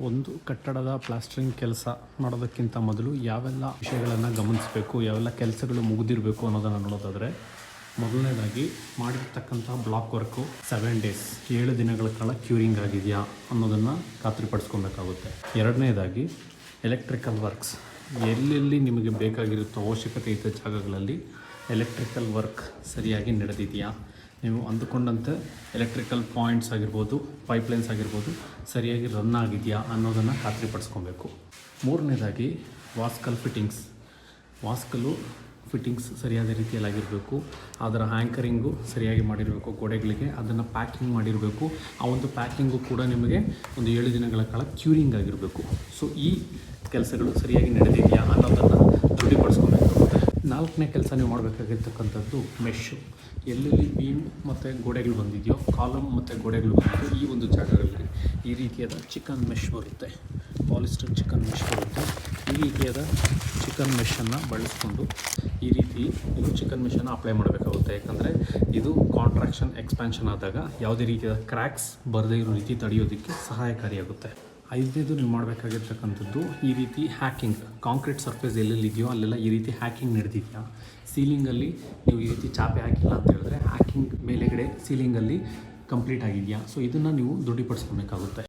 ಒಂದು ಕಟ್ಟಡದ ಪ್ಲಾಸ್ಟರಿಂಗ್ ಕೆಲಸ ಮಾಡೋದಕ್ಕಿಂತ ಮೊದಲು ಯಾವೆಲ್ಲ ವಿಷಯಗಳನ್ನು ಗಮನಿಸಬೇಕು, ಯಾವೆಲ್ಲ ಕೆಲಸಗಳು ಮುಗಿದಿರಬೇಕು ಅನ್ನೋದನ್ನು ನೋಡೋದಾದರೆ, ಮೊದಲನೇದಾಗಿ ಮಾಡಿರ್ತಕ್ಕಂಥ ಬ್ಲಾಕ್ ವರ್ಕು 7 ಡೇಸ್ 7 ದಿನಗಳ ಕಾಲ ಕ್ಯೂರಿಂಗ್ ಆಗಿದೆಯಾ ಅನ್ನೋದನ್ನು ಖಾತ್ರಿಪಡಿಸ್ಕೊಬೇಕಾಗುತ್ತೆ. ಎರಡನೇದಾಗಿ ಎಲೆಕ್ಟ್ರಿಕಲ್ ವರ್ಕ್ಸ್ ಎಲ್ಲೆಲ್ಲಿ ನಿಮಗೆ ಬೇಕಾಗಿರುತ್ತೋ ಅವಶ್ಯಕತೆ ಇದ್ದ ಜಾಗಗಳಲ್ಲಿ ಎಲೆಕ್ಟ್ರಿಕಲ್ ವರ್ಕ್ ಸರಿಯಾಗಿ ನಡೆದಿದೆಯಾ, ನೀವು ಅಂದುಕೊಂಡಂತೆ ಎಲೆಕ್ಟ್ರಿಕಲ್ ಪಾಯಿಂಟ್ಸ್ ಆಗಿರ್ಬೋದು, ಪೈಪ್ಲೈನ್ಸ್ ಆಗಿರ್ಬೋದು ಸರಿಯಾಗಿ ರನ್ ಆಗಿದೆಯಾ ಅನ್ನೋದನ್ನು ಖಾತ್ರಿಪಡಿಸ್ಕೊಬೇಕು. ಮೂರನೇದಾಗಿ ವಾಸ್ಕಲ್ ಫಿಟ್ಟಿಂಗ್ಸ್ ಸರಿಯಾದ ರೀತಿಯಲ್ಲಾಗಿರಬೇಕು. ಅದರ ಆ್ಯಂಕರಿಂಗು ಸರಿಯಾಗಿ ಮಾಡಿರಬೇಕು ಗೋಡೆಗಳಿಗೆ, ಅದನ್ನು ಪ್ಯಾಕಿಂಗ್ ಮಾಡಿರಬೇಕು. ಆ ಒಂದು ಪ್ಯಾಕಿಂಗು ಕೂಡ ನಿಮಗೆ ಒಂದು 7 ದಿನಗಳ ಕಾಲ ಕ್ಯೂರಿಂಗ್ ಆಗಿರಬೇಕು. ಸೊ ಈ ಕೆಲಸಗಳು ಸರಿಯಾಗಿ ನಡೆದಿದೆಯಾ ಅನ್ನೋದನ್ನು ದೃಢಪಡಿಸ್ಕೊಬೇಕಾಗುತ್ತೆ. 4ನೇ ಕೆಲಸ ನೀವು ಮಾಡಬೇಕಾಗಿರ್ತಕ್ಕಂಥದ್ದು ಮೆಶ್ಶು. ಎಲ್ಲೆಲ್ಲಿ ಬೀಮ್ ಮತ್ತು ಗೋಡೆಗಳು ಬಂದಿದೆಯೋ, ಕಾಲಮ್ ಮತ್ತು ಗೋಡೆಗಳು ಬಂದಿದೆಯೋ ಈ ಒಂದು ಜಾಗಗಳಲ್ಲಿ ಈ ರೀತಿಯಾದ ಚಿಕನ್ ಮೆಶ್ ಬರುತ್ತೆ, ಪಾಲಿಸ್ಟರ್ ಚಿಕನ್ ಮೆಶ್ ಬರುತ್ತೆ. ಈ ರೀತಿಯಾದ ಚಿಕನ್ ಮೆಷನ್ನು ಬಳಸ್ಕೊಂಡು ಈ ರೀತಿ ನೀವು ಚಿಕನ್ ಮೆಷನ್ನು ಅಪ್ಲೈ ಮಾಡಬೇಕಾಗುತ್ತೆ. ಯಾಕಂದರೆ ಇದು ಕಾಂಟ್ರಾಕ್ಷನ್ ಎಕ್ಸ್ಪ್ಯಾನ್ಷನ್ ಆದಾಗ ಯಾವುದೇ ರೀತಿಯಾದ ಕ್ರ್ಯಾಕ್ಸ್ ಬರದೇ ಇರೋ ರೀತಿ ತಡೆಯೋದಕ್ಕೆ ಸಹಾಯಕಾರಿಯಾಗುತ್ತೆ. 5ನೇದು ನೀವು ಮಾಡಬೇಕಾಗಿರ್ತಕ್ಕಂಥದ್ದು ಈ ರೀತಿ ಹ್ಯಾಕಿಂಗ್. ಕಾಂಕ್ರೀಟ್ ಸರ್ಫೇಸ್ ಎಲ್ಲೆಲ್ಲಿದೆಯೋ ಅಲ್ಲೆಲ್ಲ ಈ ರೀತಿ ಹ್ಯಾಕಿಂಗ್ ನಡೆದಿದೆಯಾ. ಸೀಲಿಂಗಲ್ಲಿ ನೀವು ಈ ರೀತಿ ಚಾಪೆ ಹಾಕಿಲ್ಲ ಅಂತ ಹೇಳಿದ್ರೆ ಹ್ಯಾಕಿಂಗ್ ಮೇಲೆಗಡೆ ಸೀಲಿಂಗಲ್ಲಿ ಕಂಪ್ಲೀಟ್ ಆಗಿದೆಯಾ. ಸೊ ಇದನ್ನು ನೀವು ದೃಢಪಡಿಸ್ಕೊಬೇಕಾಗುತ್ತೆ.